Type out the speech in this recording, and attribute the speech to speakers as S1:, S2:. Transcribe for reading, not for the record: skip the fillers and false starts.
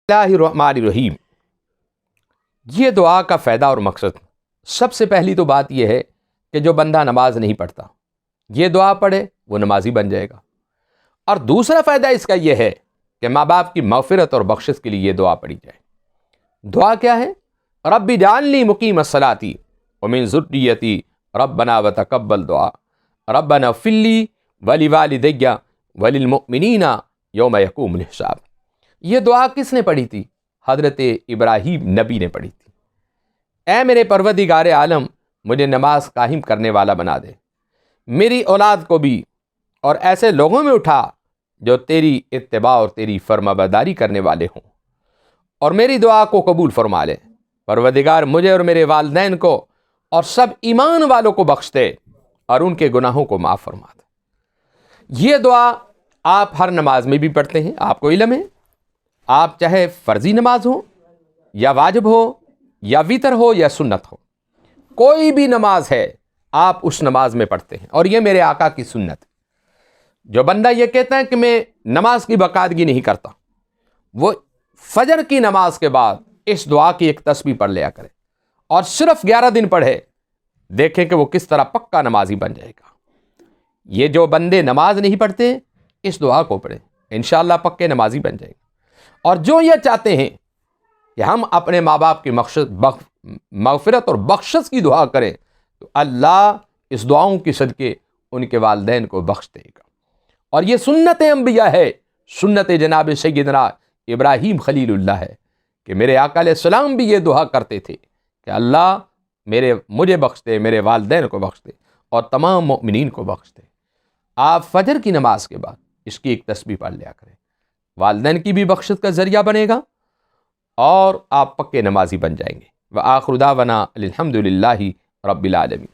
S1: اللہ الرحمن الرحیم، یہ دعا کا فائدہ اور مقصد، سب سے پہلی تو بات یہ ہے کہ جو بندہ نماز نہیں پڑھتا یہ دعا پڑھے وہ نمازی بن جائے گا، اور دوسرا فائدہ اس کا یہ ہے کہ ماں باپ کی مغفرت اور بخشش کے لیے یہ دعا پڑھی جائے۔ دعا کیا ہے؟ رب اجعلنی مقیم الصلاۃ ومن ذریتی ربنا وتقبل دعا ربنا اغفر لی ولوالدی وللمؤمنین یوم یقوم الحساب۔ یہ دعا کس نے پڑھی تھی؟ حضرت ابراہیم نبی نے پڑھی تھی۔ اے میرے پروردگار عالم، مجھے نماز قائم کرنے والا بنا دے، میری اولاد کو بھی، اور ایسے لوگوں میں اٹھا جو تیری اتباع اور تیری فرمانبرداری کرنے والے ہوں، اور میری دعا کو قبول فرما لے۔ پروردگار مجھے اور میرے والدین کو اور سب ایمان والوں کو بخش دے اور ان کے گناہوں کو معاف فرما دے۔ یہ دعا آپ ہر نماز میں بھی پڑھتے ہیں، آپ کو علم ہے۔ آپ چاہے فرضی نماز ہو یا واجب ہو یا وتر ہو یا سنت ہو، کوئی بھی نماز ہے آپ اس نماز میں پڑھتے ہیں، اور یہ میرے آقا کی سنت ہے۔ جو بندہ یہ کہتا ہے کہ میں نماز کی باقاعدگی نہیں کرتا، وہ فجر کی نماز کے بعد اس دعا کی ایک تسبیح پڑھ لیا کرے، اور صرف 11 دن پڑھے، دیکھیں کہ وہ کس طرح پکا نمازی بن جائے گا۔ یہ جو بندے نماز نہیں پڑھتے اس دعا کو پڑھیں، انشاءاللہ پکے نمازی بن جائے گا۔ اور جو یہ چاہتے ہیں کہ ہم اپنے ماں باپ کی مغفرت اور بخشش کی دعا کریں، تو اللہ اس دعاؤں کی صدقے ان کے والدین کو بخش دے گا۔ اور یہ سنت انبیاء ہے، سنت جناب سیدنا ابراہیم خلیل اللہ ہے، کہ میرے آقا علیہ السلام بھی یہ دعا کرتے تھے کہ اللہ مجھے بخش دے، میرے والدین کو بخش دے، اور تمام مؤمنین کو بخش دے۔ آپ فجر کی نماز کے بعد اس کی ایک تسبیح پڑھ لیا کریں، والدین کی بھی بخشش کا ذریعہ بنے گا اور آپ پکے نمازی بن جائیں گے۔ وآخر دعوانا الحمد للہ رب العالمین۔